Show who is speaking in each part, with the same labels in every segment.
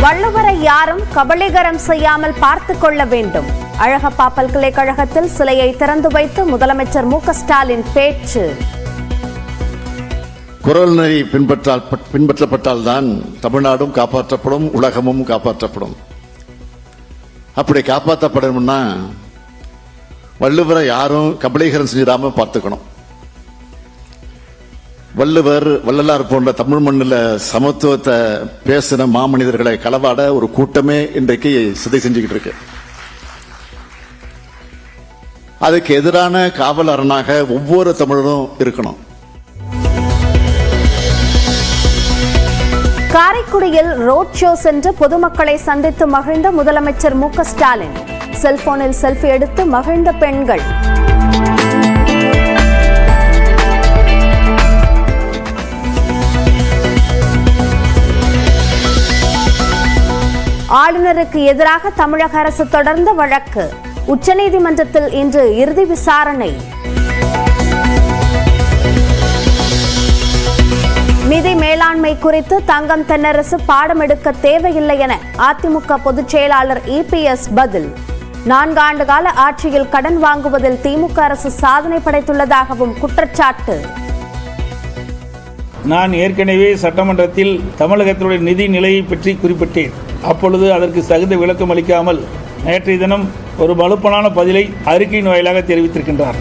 Speaker 1: வள்ளுவரை யாரும் கபளீகரம் செய்யாமல் பார்த்துக் கொள்ள வேண்டும். அழகப்பா பல்கலைக்கழகத்தில் சிலையை திறந்து வைத்து முதலமைச்சர் மு.க.ஸ்டாலின் பேச்சு.
Speaker 2: குறள் நெறி பின்பற்றப்பட்டால்தான் தமிழ்நாடும் காப்பாற்றப்படும், உலகமும் காப்பாற்றப்படும். அப்படி காப்பாற்றப்படணும்னா வள்ளுவரை யாரும் கபளீகரம் செஞ்சிடாம பார்த்துக்கணும். வள்ளலார் போன்ற தமிழ் மண்ணில் சமத்துவத்தை பேசின மாமனிதர்களை களவாட ஒரு கூட்டமே இன்றைக்கு சிதை செஞ்சுக்கிட்டு இருக்கு. அதுக்கு எதிரான காவல் அரணாக ஒவ்வொரு தமிழரும் இருக்கணும்.
Speaker 1: காரைக்குடியில் ரோட் ஷோ சென்று பொதுமக்களை சந்தித்து மகிழ்ந்த முதலமைச்சர் மு.க.ஸ்டாலின். செல்போனில் செல்ஃபி எடுத்து மகிழ்ந்த பெண்கள். ஆளுநருக்கு எதிராக தமிழக அரசு தொடர்ந்த வழக்கு. உச்சநீதிமன்றத்தில் இன்று இறுதி விசாரணை. நிதி மேலாண்மை குறித்து தங்கம் தென்னரசு பாடம் எடுக்க தேவையில்லை என அதிமுக பொதுச் செயலாளர் இபிஎஸ் பதில். 4 ஆண்டு கால ஆட்சியில் கடன் வாங்குவதில் திமுக அரசு சாதனை படைத்துள்ளதாகவும் குற்றச்சாட்டு.
Speaker 3: நான் ஏற்கனவே சட்டமன்றத்தில் தமிழகத்தினுடைய நிதி நிலையை பற்றி குறிப்பிட்டேன். அப்பொழுது அதற்கு தகுந்த விளக்கம் அளிக்காமல் நேற்றைய தினம் ஒரு மலுப்பலான பதிலை அறிக்கையின் வாயிலாக தெரிவித்திருக்கின்றார்.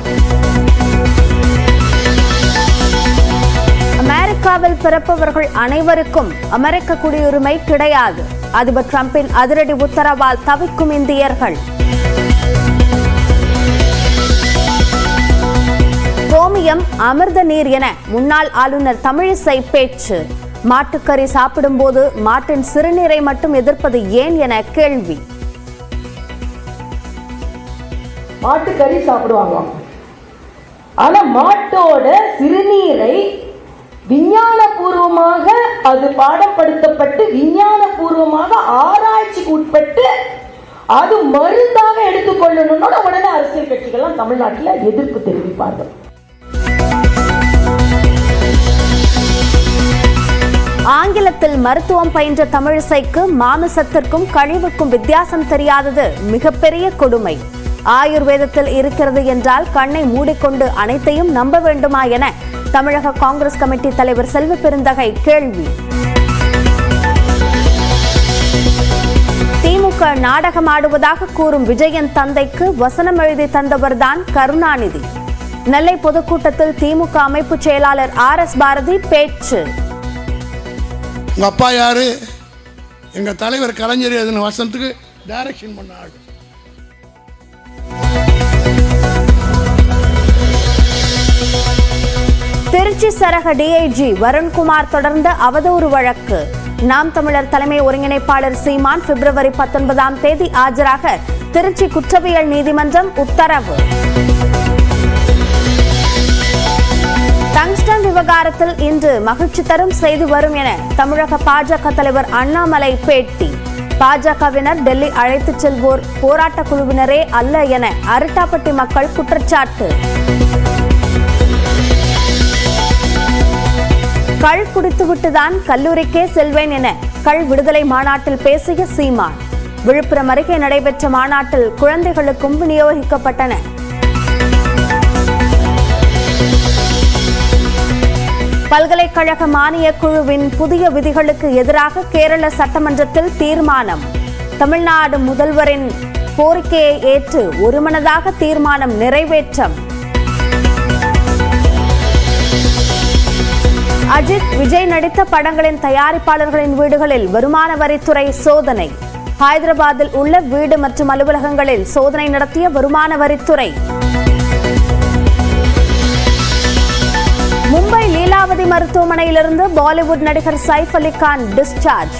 Speaker 1: அமெரிக்காவில் பிறப்பவர்கள் அனைவருக்கும் அமெரிக்க குடியுரிமை கிடையாது. அதிபர் டிரம்பின் அதிரடி உத்தரவால் தவிக்கும் இந்தியர்கள். கோமியம் அமிர்த நீர் என முன்னாள் ஆளுநர் தமிழிசை பேச்சு. மாட்டுக்கறி சாப்பிடும் போது மாட்டின் சிறுநீரை மட்டும் எதிர்ப்பது ஏன் என கேள்வி.
Speaker 4: மாட்டுக்கறி சாப்பிடுவாங்க, ஆனா மாட்டோட சிறுநீரை விஞ்ஞானபூர்வமாக அது பாடப்படுத்தப்பட்டு விஞ்ஞானபூர்வமாக ஆராய்ச்சிக்கு உட்பட்டு அது மருந்தாக எடுத்துக்கொள்ளணும்னு உடனே அரசியல் கட்சிகள்லாம் தமிழ்நாட்டில் எதிர்ப்பு தெரிவிப்பார்கள்.
Speaker 1: ஆங்கிலத்தில் மருத்துவம் பயின்ற தமிழிசைக்கு மாமிசத்திற்கும் கழிவுக்கும் வித்தியாசம் தெரியாதது மிகப்பெரிய கொடுமை. ஆயுர்வேதத்தில் இருக்கிறது என்றால் கண்ணை மூடிக்கொண்டு அனைத்தையும் நம்ப வேண்டுமா என தமிழக காங்கிரஸ் கமிட்டி தலைவர் செல்வ பெருந்தகை கேள்வி. திமுக நாடகமாடுவதாக கூறும் விஜயன் தந்தைக்கு வசனம் எழுதி தந்தவர்தான் கருணாநிதி. நெல்லை பொதுக்கூட்டத்தில் திமுக அமைப்பு செயலாளர் RS பாரதி பேச்சு.
Speaker 5: உங்க அப்பா யாரு? எங்க தலைவர் கலைஞர் எழுதின வசனத்துக்கு டைரக்ஷன் பண்ண ஆள்.
Speaker 1: திருச்சி சரக டிஐஜி வருண்குமார் தொடர்ந்த அவதூறு வழக்கு. நாம் தமிழர் தலைமை ஒருங்கிணைப்பாளர் சீமான் பிப்ரவரி 19ஆம் தேதி ஆஜராக திருச்சி குற்றவியல் நீதிமன்றம் உத்தரவு. டங்ஸ்டன் விவகாரத்தில் இன்று மகிழ்ச்சி தரும் செய்தி வரும் என தமிழக பாஜக தலைவர் அண்ணாமலை பேட்டி. பாஜகவினர் டெல்லி அழைத்துச் செல்வோர் போராட்ட குழுவினரே அல்ல என அரிட்டாப்பட்டி மக்கள் குற்றச்சாட்டு. கள் குடித்துவிட்டுதான் கல்லூரிக்கே செல்வேன் என கள் விடுதலை மாநாட்டில் பேசிய சீமான். விழுப்புரம் அருகே நடைபெற்ற மாநாட்டில் குழந்தைகளுக்கும் விநியோகிக்கப்பட்டன. பல்கலைக்கழக மானியக் குழுவின் புதிய விதிகளுக்கு எதிராக கேரள சட்டமன்றத்தில் தீர்மானம். தமிழ்நாடு முதல்வரின் கோரிக்கையை ஏற்று ஒருமனதாக தீர்மானம் நிறைவேற்றம். அஜித், விஜய் நடித்த படங்களின் தயாரிப்பாளர்களின் வீடுகளில் வருமான வரித்துறை சோதனை. ஹைதராபாத்தில் உள்ள வீடு மற்றும் அலுவலகங்களில் சோதனை நடத்திய வருமான வரித்துறை. மும்பை லீலாவதி மருத்துவமனையிலிருந்து பாலிவுட் நடிகர் சைஃப் அலி கான் டிஸ்சார்ஜ்.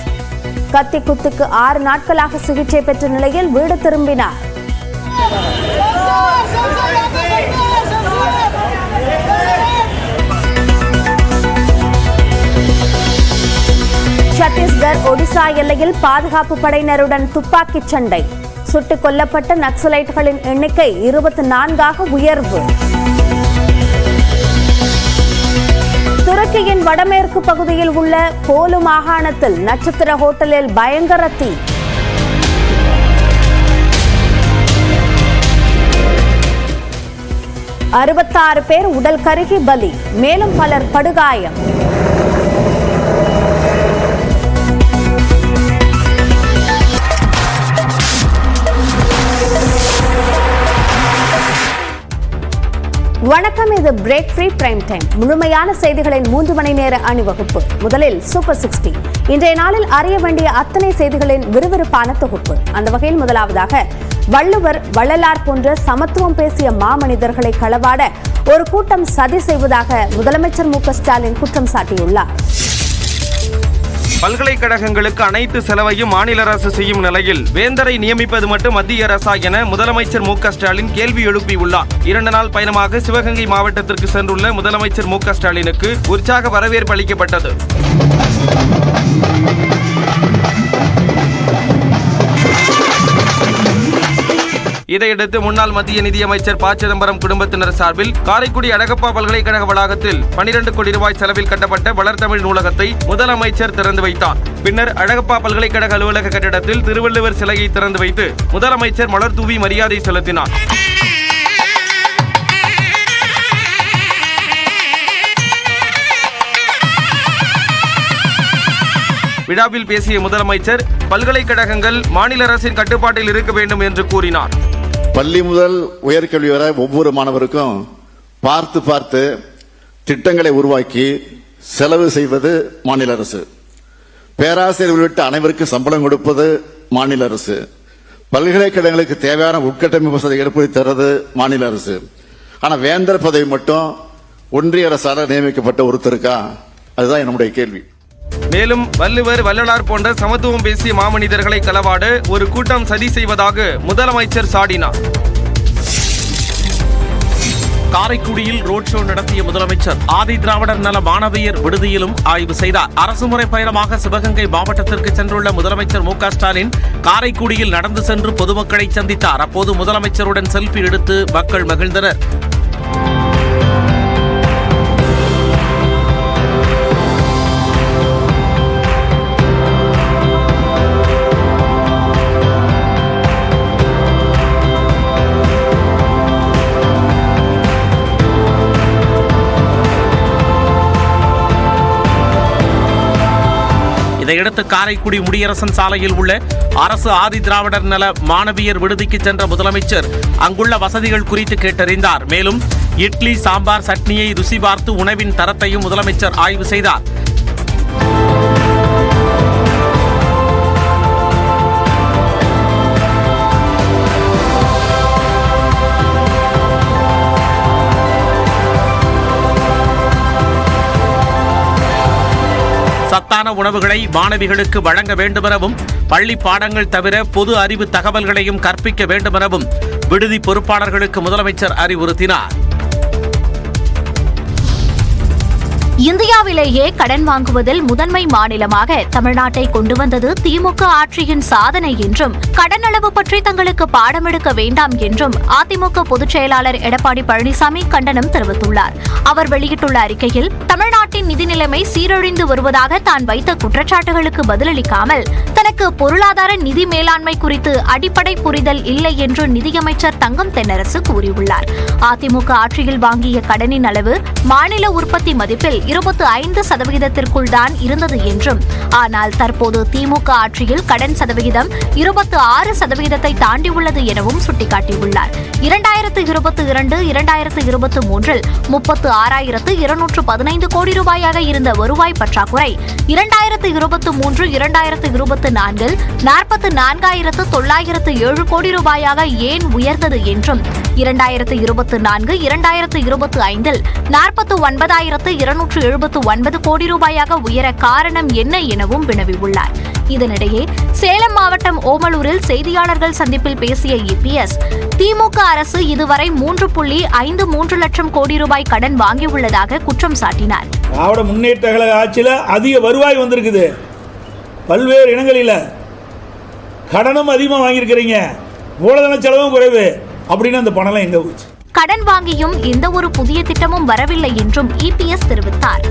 Speaker 1: கத்தி குத்துக்கு 6 நாட்களாக சிகிச்சை பெற்ற நிலையில் வீடு திரும்பினார். சத்தீஸ்கர் ஒடிசா எல்லையில் பாதுகாப்பு படையினருடன் துப்பாக்கிச் சண்டை. சுட்டுக் கொல்லப்பட்ட நக்சலைட்டுகளின் எண்ணிக்கை 24ஆக உயர்வு. துருக்கியின் வடமேற்கு பகுதியில் உள்ள போலு மாகாணத்தில் நட்சத்திர ஹோட்டலில் பயங்கர தீ. அறுபத்தாறு பேர் உடல் கருகி பலி, மேலும் பலர் படுகாயம். வணக்கம், இது பிரேக் ஃப்ரீ பிரைம் டைம். முழுமையான செய்திகளின் 3 மணி நேர அணிவகுப்பு. முதலில் சூப்பர் 60. இன்றைய நாளில் அறிய வேண்டிய அத்தனை செய்திகளின் விறுவிறுப்பான தொகுப்பு. அந்த வகையில் முதலாவதாக, வள்ளுவர், வள்ளலார் போன்ற சமத்துவம் பேசிய மாமனிதர்களை களவாட ஒரு கூட்டம் சதி செய்வதாக முதலமைச்சர் மு.க. ஸ்டாலின் குற்றம் சாட்டியுள்ளார்.
Speaker 6: பல்கலைக்கழகங்களுக்கு அனைத்து செலவையும் மாநில அரசு செய்யும் நிலையில் வேந்தரை நியமிப்பது மட்டும் மத்திய அரசா என முதலமைச்சர் மு.க. ஸ்டாலின் கேள்வி எழுப்பியுள்ளார். 2 நாள் பயணமாக சிவகங்கை மாவட்டத்திற்கு சென்றுள்ள முதலமைச்சர் மு.க. ஸ்டாலினுக்கு உற்சாக வரவேற்பு அளிக்கப்பட்டது. இதையடுத்து முன்னாள் மத்திய நிதியமைச்சர் ப. சிதம்பரம் குடும்பத்தினர் சார்பில் காரைக்குடி அழகப்பா பல்கலைக்கழக வளாகத்தில் 12 கோடி ரூபாய் செலவில் கட்டப்பட்ட வளர்தமிழ் நூலகத்தை முதலமைச்சர் திறந்து வைத்தார். பின்னர் அழகப்பா பல்கலைக்கழக அலுவலக கட்டிடத்தில் திருவள்ளுவர் சிலையை திறந்து வைத்து முதலமைச்சர் மலர் தூவி மரியாதை செலுத்தினார். விழாவில் பேசிய முதலமைச்சர் பல்கலைக்கழகங்கள் மாநில அரசின் கட்டுப்பாட்டில் இருக்க வேண்டும் என்று கூறினார்.
Speaker 2: பள்ளி முதல் உயர்கல்வி வரை ஒவ்வொரு மாணவருக்கும் பார்த்து பார்த்து திட்டங்களை உருவாக்கி செலவு செய்வது மாநில அரசு. பேராசிரியர் உள்ளிட்ட அனைவருக்கும் சம்பளம் கொடுப்பது மாநில அரசு. பல்கலைக்கழகங்களுக்கு தேவையான உட்கட்டமைப்பு வசதி ஏற்படுத்தி தருவது மாநில அரசு. ஆனா வேந்தர் பதவி மட்டும் ஒன்றிய அரசால் நியமிக்கப்பட்ட ஒருத்தருக்கா? அதுதான் என்னுடைய கேள்வி.
Speaker 6: மேலும் வள்ளுவர், வள்ளலார் போன்ற சமத்துவம் பேசிய மாமனிதர்களை களவாட ஒரு கூட்டம் சதி செய்வதாக முதலமைச்சர் சாடினார். காரைக்குடியில் ரோட் ஷோ நடத்திய முதலமைச்சர் ஆதி திராவிடர் நல மாணவியர் விடுதியிலும் ஆய்வு செய்தார். அரசுமுறை பயணமாக சிவகங்கை மாவட்டத்திற்கு சென்றுள்ள முதலமைச்சர் மு.க. ஸ்டாலின் காரைக்குடியில் நடந்து சென்று பொதுமக்களை சந்தித்தார். அப்போது முதலமைச்சருடன் செல்ஃபி எடுத்து மக்கள் மகிழ்ந்தனர். இதையடுத்து காரைக்குடி முடியரசன் சாலையில் உள்ள அரசு ஆதி திராவிடர் நல மாணவியர் விடுதிக்கு சென்ற முதலமைச்சர் அங்குள்ள வசதிகள் குறித்து கேட்டறிந்தார். மேலும் இட்லி, சாம்பார், சட்னியை ருசி பார்த்து உணவின் தரத்தையும் முதலமைச்சர் ஆய்வு செய்தார். சத்தான உணவுகளை மாணவிகளுக்கு வழங்க வேண்டுமெனவும், பள்ளி பாடங்கள் தவிர பொது அறிவு தகவல்களையும் கற்பிக்க வேண்டுமெனவும் விடுதி பொறுப்பாளர்களுக்கு முதலமைச்சர் அறிவுறுத்தினார்.
Speaker 7: இந்தியாவிலேயே கடன் வாங்குவதில் முதன்மை மாநிலமாக தமிழ்நாட்டை கொண்டு வந்தது திமுக ஆட்சியின் சாதனை என்றும், கடன் அளவு பற்றி தங்களுக்கு பாடம் எடுக்க வேண்டாம் என்றும் அதிமுக பொதுச் செயலாளர் எடப்பாடி பழனிசாமி கண்டனம் தெரிவித்துள்ளார். அவர் வெளியிட்டுள்ள அறிக்கையில், தமிழ்நாட்டின் நிதி நிலைமை சீரழிந்து வருவதாக தான் வைத்த குற்றச்சாட்டுகளுக்கு பதிலளிக்காமல், தனக்கு பொருளாதார நிதி மேலாண்மை குறித்து அடிப்படை புரிதல் இல்லை என்று நிதியமைச்சர் தங்கம் தென்னரசு கூறியுள்ளார். அதிமுக ஆட்சியில் வாங்கிய கடனின் அளவு மாநில உற்பத்தி மதிப்பில் 25% தான் இருந்தது என்றும், ஆனால் தற்போது திமுக ஆட்சியில் கடன் சதவிகிதம் 26% தாண்டியுள்ளது எனவும் சுட்டிக்காட்டியுள்ளார். 2022-2023 36,215 கோடி ரூபாயாக இருந்த வருவாய் பற்றாக்குறை 2023-2024 44,907 கோடி ரூபாயாக ஏன் உயர்ந்தது என்றும், 2024-2025 49,279 கோடி ரூபாயாக உயர காரணம் என்ன எனவும் வினவியுள்ளார். இதனிடையே சேலம் மாவட்டம் ஓமலூரில் செய்தியாளர்கள் சந்திப்பில் பேசிய இபிஎஸ், திமுக அரசு இதுவரை 3.53 லட்சம் கோடி ரூபாய் கடன் வாங்கியுள்ளதாக குற்றம் சாட்டினார்.
Speaker 3: திராவிட முன்னேற்ற கழக ஆட்சியில் அதிக வருவாய் வந்திருக்குது. பல்வேறு இடங்களில் கடனும் அதிகமாக வாங்கியிருக்கிறீங்க, மூலதன செலவும் குறைவு. அப்படின்னு அந்த பணம் எங்க போச்சு?
Speaker 7: கடன் வாங்கியும் எந்த ஒரு புதிய திட்டமும் வரவில்லை என்றும் இபிஎஸ் தெரிவித்தார்.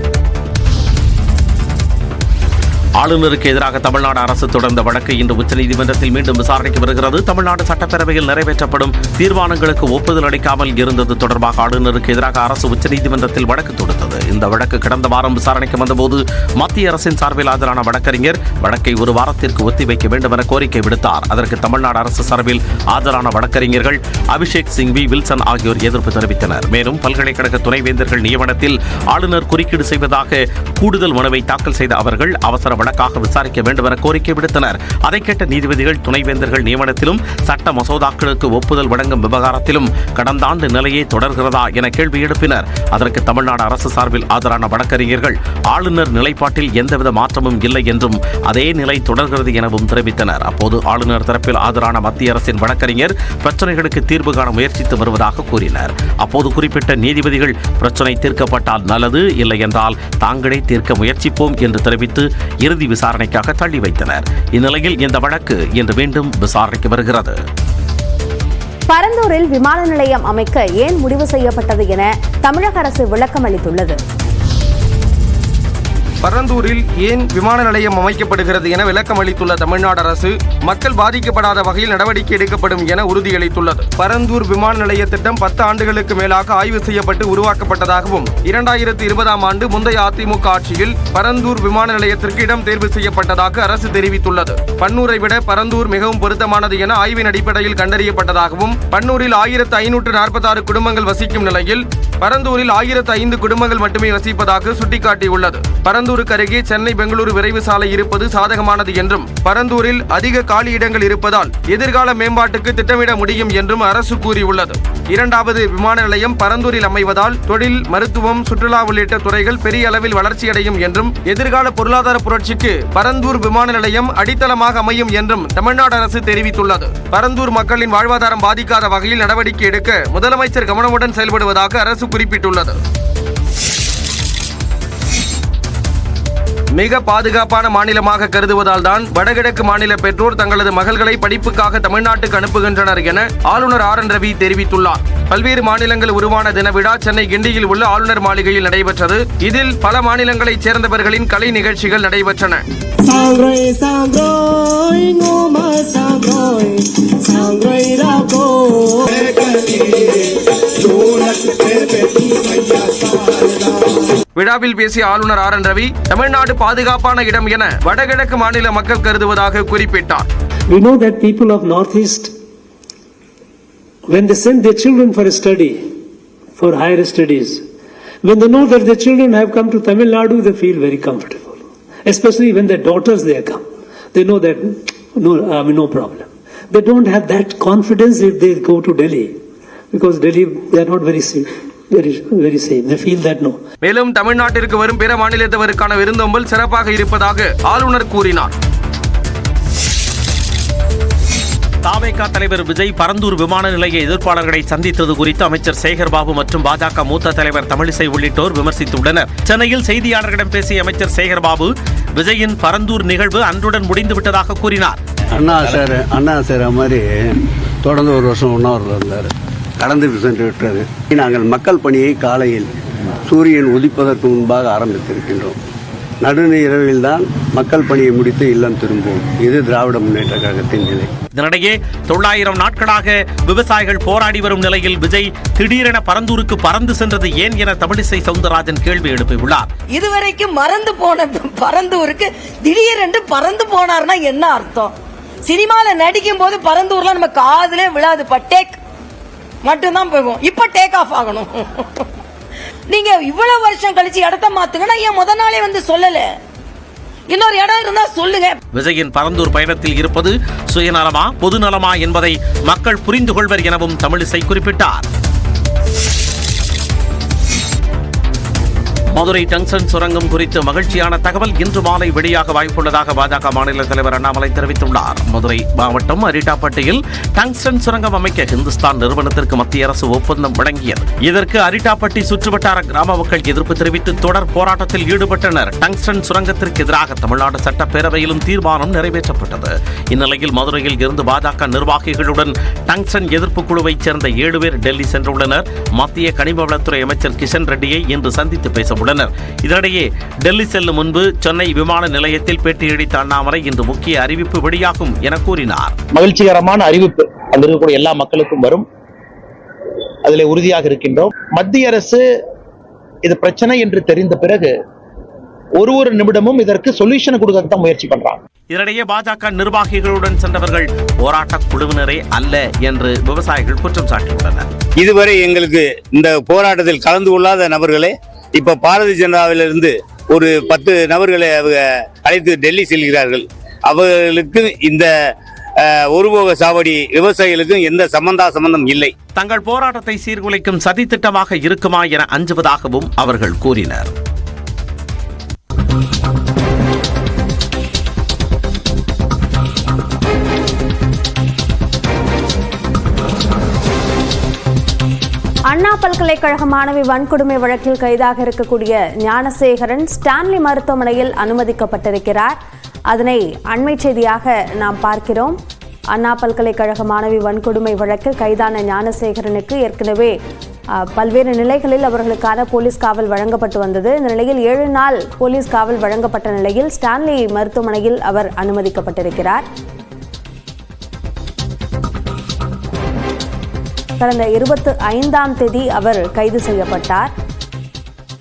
Speaker 6: ஆளுநருக்கு எதிராக தமிழ்நாடு அரசு தொடர்ந்த வழக்கு இன்று உச்சநீதிமன்றத்தில் மீண்டும் விசாரணைக்கு வருகிறது. தமிழ்நாடு சட்டப்பேரவையில் நிறைவேற்றப்படும் தீர்மானங்களுக்கு ஒப்புதல் அளிக்காமல் இருந்தது தொடர்பாக ஆளுநருக்கு எதிராக அரசு உச்சநீதிமன்றத்தில் வழக்கு தொடுத்தது. இந்த வழக்கு கடந்த வாரம் விசாரணைக்கு வந்தபோது மத்திய அரசின் சார்பில் ஆஜரான வழக்கறிஞர் வழக்கை ஒரு வாரத்திற்கு ஒத்திவைக்க வேண்டும் என கோரிக்கை விடுத்தார். அதற்கு தமிழ்நாடு அரசு சார்பில் ஆஜரான வழக்கறிஞர்கள் அபிஷேக் சிங்வி, வில்சன் ஆகியோர் எதிர்ப்பு தெரிவித்தனர். மேலும் பல்கலைக்கழக துணைவேந்தர்கள் நியமனத்தில் ஆளுநர் குறுக்கீடு செய்வதாக கூடுதல் மனுவை தாக்கல் செய்த அவர்கள் அவசர வழக்காக விசாரிக்க வேண்டும் என கோரிக்கை விடுத்தனர். அதை கேட்ட நீதிபதிகள் துணைவேந்தர்கள் நியமனத்திலும் சட்ட மசோதாக்களுக்கு ஒப்புதல் வழங்கும் விவகாரத்திலும் கடந்த ஆண்டு நிலையே தொடர்கிறதா என கேள்வி எழுப்பினர். அதற்கு தமிழ்நாடு அரசு சார்பில் ஆஜரான வழக்கறிஞர்கள் ஆளுநர் நிலைப்பாட்டில் எந்தவித மாற்றமும் இல்லை என்றும் அதே நிலை தொடர்கிறது எனவும் தெரிவித்தனர். அப்போது ஆளுநர் தரப்பில் ஆஜரான மத்திய அரசின் வழக்கறிஞர் பிரச்சனைகளுக்கு தீர்வு காண முயற்சித்து வருவதாக கூறினர். அப்போது குறிப்பிட்ட நீதிபதிகள் பிரச்சனை தீர்க்கப்பட்டால் நல்லது, இல்லை என்றால் தாங்களே தீர்க்க முயற்சிப்போம் என்று தெரிவித்து இறுதி விசாரணைக்காக தள்ளி வைத்தனர். இந்நிலையில் இந்த வழக்கு இன்று மீண்டும் விசாரணைக்கு வருகிறது.
Speaker 1: பரந்தூரில் விமான நிலையம் அமைக்க ஏன் முடிவு செய்யப்பட்டது என தமிழக அரசு விளக்கம் அளித்துள்ளது.
Speaker 6: பரந்தூரில் ஏன் விமான நிலையம் அமைக்கப்படுகிறது என விளக்கம் அளித்துள்ள தமிழ்நாடு அரசு மக்கள் பாதிக்கப்படாத வகையில் நடவடிக்கை எடுக்கப்படும் என உறுதியளித்துள்ளது. பரந்தூர் விமான நிலைய திட்டம் 10 ஆண்டுகளுக்கு மேலாக ஆய்வு செய்யப்பட்டு உருவாக்கப்பட்டதாகவும் 2020ஆம் ஆண்டு முந்தைய அதிமுக ஆட்சியில் பரந்தூர் விமான நிலையத்திற்கு இடம் தேர்வு செய்யப்பட்டதாக அரசு தெரிவித்துள்ளது. பன்னூரை விட பரந்தூர் மிகவும் பொருத்தமானது என ஆய்வின் அடிப்படையில் கண்டறியப்பட்டதாகவும் பன்னூரில் 1546 குடும்பங்கள் வசிக்கும் நிலையில் பரந்தூரில் 1005 குடும்பங்கள் மட்டுமே வசிப்பதாக சுட்டிக்காட்டியுள்ளது. பரந்தூருக்கு அருகே சென்னை பெங்களூரு விரைவு சாலை இருப்பது சாதகமானது என்றும் பரந்தூரில் அதிக காலி இடங்கள் இருப்பதால் எதிர்கால மேம்பாட்டுக்கு திட்டமிட முடியும் என்றும் அரசு கூறியுள்ளது. 2வது விமான நிலையம் பரந்தூரில் அமைவதால் தொழில், மருத்துவம், சுற்றுலா உள்ளிட்ட துறைகள் பெரிய அளவில் வளர்ச்சியடையும் என்றும் எதிர்கால பொருளாதார புரட்சிக்கு பரந்தூர் விமான நிலையம் அடித்தளமாக அமையும் என்றும் தமிழ்நாடு அரசு தெரிவித்துள்ளது. பரந்தூர் மக்களின் வாழ்வாதாரம் பாதிக்காத வகையில் நடவடிக்கை எடுக்க முதலமைச்சர் கவனமுடன் செயல்படுவதாக அரசு குறிப்பிட்டுள்ளது. மிக பாதுகாப்பான மாநிலமாக கருதுவதால் தான் வடகிழக்கு மாநில பெற்றோர் தங்களது மகள்களை படிப்புக்காக தமிழ்நாட்டுக்கு அனுப்புகின்றனர் என ஆளுநர் RN ரவி தெரிவித்துள்ளார். பல்வேறு மாநிலங்கள் உருவான தின விழா சென்னை கிண்டியில் உள்ள ஆளுநர் மாளிகையில் நடைபெற்றது. இதில் பல மாநிலங்களைச் சேர்ந்தவர்களின் கலை நிகழ்ச்சிகள் நடைபெற்றன. விழாவில் பேசிய ஆளுநர் RN ரவி தமிழ்நாடு பாதுகாப்பான இடம் என வடகிழக்கு மாநில மக்கள் கருதுவதாக குறிப்பிட்டார்.
Speaker 8: We know that people of Northeast, when they send their children for a study, for higher studies, when they know that their children have come to Tamil Nadu, they feel very comfortable. Especially when their daughters there come, they know that no problem. They don't have that confidence if they go to Delhi, because Delhi they are not very safe. Very safe. They feel that no.
Speaker 6: மேலும் தமிழ்நாட்டிற்கு வரும் பிற மாநிலத்தவருக்கான விருந்தோம்பல் சிறப்பாக இருப்பதாக ஆளுநர் கூறினார். தாவேகா தலைவர் விஜய் பரந்தூர் விமான நிலைய எதிர்ப்பாளர்களை சந்தித்தது குறித்து அமைச்சர் சேகர்பாபு மற்றும் பாஜக மூத்த தலைவர் தமிழிசை உள்ளிட்டோர் விமர்சித்துள்ளனர். சென்னையில் செய்தியாளர்களிடம் பேசிய அமைச்சர் சேகர்பாபு விஜயின் பரந்தூர் நிகழ்வு அன்றுடன் முடிந்துவிட்டதாக கூறினார்.
Speaker 9: அண்ணா சார் மாதிரி தொடர்ந்து ஒரு வருஷம் உண்ணாவிரதம் இருந்தார், கடந்து சென்று விட்டது. நாங்கள் மக்கள் பணியை காலையில் சூரியன் உதிப்பதற்கு முன்பாக ஆரம்பித்திருக்கின்றோம். நடுநிரவில் தான் மக்கள் பணியை முடித்து இல்லம் திரும்புவோம். இது திராவிட முன்னேற்ற கழகத்தின் நிலை.
Speaker 6: இதனிடையே 900 நாட்களாக விவசாயிகள் போராடி வரும் நிலையில் விஜய் திடீரென பரந்தூருக்கு பறந்து சென்றது ஏன் என தமிழிசை சவுந்தரராஜன் கேள்வி எழுப்பியுள்ளார்.
Speaker 4: இதுவரைக்கும் மறந்து போன பரந்தூருக்கு திடீரென்று பறந்து போனார்னா என்ன அர்த்தம்? சினிமால நடிக்கும் போது பரந்தூர்ல நம்ம காதுலே விழாது, டேக் மட்டும்தான் போகும். இப்ப டேக் ஆஃப் ஆகணும். நீங்க இவ்வளவு வருஷம் கழிச்சு இடத்த மாத்துங்கன்னா ஏன் முத நாளே வந்து சொல்லல? இன்னொரு இடம் இருந்தா சொல்லுங்க.
Speaker 6: விஜயின் பரந்தூர் பயணத்தில் இருப்பது சுயநலமா பொதுநலமா என்பதை மக்கள் புரிந்து கொள்வர் எனவும் தமிழிசை குறிப்பிட்டார். மதுரை டங்ஸ்டன் சுரங்கம் குறித்து மகிழ்ச்சியான தகவல் இன்று மாலை வெளியாக வாய்ப்புள்ளதாக பாஜக மாநில தலைவர் அண்ணாமலை தெரிவித்துள்ளார். மதுரை மாவட்டம் அரிட்டாப்பட்டியில் டங்ஸ்டன் சுரங்கம் அமைக்க ஹிந்துஸ்தான் நிறுவனத்திற்கு மத்திய அரசு ஒப்பந்தம் வழங்கியது. இதற்கு அரிட்டாப்பட்டி சுற்றுவட்டார கிராம மக்கள் எதிர்ப்பு தெரிவித்து தொடர் போராட்டத்தில் ஈடுபட்டனர். டங்ஸ்டன் சுரங்கத்திற்கு எதிராக தமிழ்நாடு சட்டப்பேரவையிலும் தீர்மானம் நிறைவேற்றப்பட்டது. இந்நிலையில் மதுரையில் இருந்து பாஜக நிர்வாகிகளுடன் டங்ஸ்டன் எதிர்ப்பு குழுவைச் சேர்ந்த 7 பேர் டெல்லி சென்றுள்ளனர். மத்திய கனிம வளத்துறை அமைச்சர் கிஷன் ரெட்டியை இன்று சந்தித்து பேச
Speaker 10: உள்ளனர். இதனிடையே டெல்லி செல்லும் முன்பு சென்னை விமான நிலையத்தில் பேட்டியளித்த அண்ணாமலை இன்று முக்கிய அறிவிப்பு வெளியாகும் என கூறினார்.
Speaker 11: மகிழ்ச்சிகரமான அறிவிப்பு அங்கு இருக்கக்கூடிய எல்லா மக்களுக்கும் வரும், அதில் உறுதியாக இருக்கின்றோம். மத்திய அரசு இது பிரச்சனை என்று தெரிந்த பிறகு ஒரு நிமிடமும் இதற்கு சொல்யூஷன் கொடுக்க முயற்சி பண்றாங்க.
Speaker 10: இதனிடையே பாஜக நிர்வாகிகளுடன் சென்றவர்கள் போராட்ட குழுவினரே அல்ல என்று விவசாயிகள் குற்றம் சாட்டியுள்ளனர்.
Speaker 12: இதுவரை எங்களுக்கு இந்த போராட்டத்தில் கலந்து கொள்ளாத நபர்களே இப்ப பாரதிய ஜனதாவிலிருந்து ஒரு 10 நபர்களை அழைத்து டெல்லி செல்கிறார்கள். அவர்களுக்கு இந்த ஒருபோக சாவடி விவசாயிகளுக்கும் எந்த சம்பந்தம் இல்லை.
Speaker 10: தங்கள் போராட்டத்தை சீர்குலைக்கும் சதி திட்டமாக இருக்குமா என அஞ்சுவதாகவும் அவர்கள் கூறினர்.
Speaker 1: அண்ணா பல்கலைக்கழக மாணவி வன்கொடுமை வழக்கில் கைதாக இருக்கக்கூடிய ஞானசேகரன் ஸ்டான்லி மருத்துவமனையில் அனுமதிக்கப்பட்டிருக்கிறார். அதனை அண்மை செய்தியாக நாம் பார்க்கிறோம். அண்ணா பல்கலைக்கழக மாணவி வன்கொடுமை வழக்கில் கைதான ஞானசேகரனுக்கு ஏற்கனவே பல்வேறு நிலைகளில் அவர்களுக்கான போலீஸ் காவல் வழங்கப்பட்டு வந்தது. இந்த நிலையில் 7 நாள் போலீஸ் காவல் வழங்கப்பட்ட நிலையில் ஸ்டான்லி மருத்துவமனையில் அவர் அனுமதிக்கப்பட்டிருக்கிறார். கடந்த 25ஆம் தேதி அவர் கைது செய்யப்பட்டார்.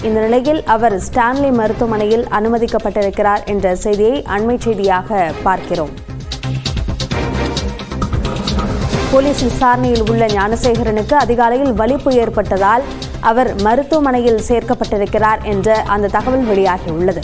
Speaker 1: இந்த நிலையில் அவர் ஸ்டான்லி மருத்துவமனையில் அனுமதிக்கப்பட்டிருக்கிறார் என்ற செய்தியை அண்மை செய்தியாக பார்க்கிறோம். போலீஸ் விசாரணையில் உள்ள ஞானசேகரனுக்கு அதிகாலையில் வலிப்பு ஏற்பட்டதால் அவர் மருத்துவமனையில் சேர்க்கப்பட்டிருக்கிறார் என்ற அந்த தகவல் வெளியாகியுள்ளது.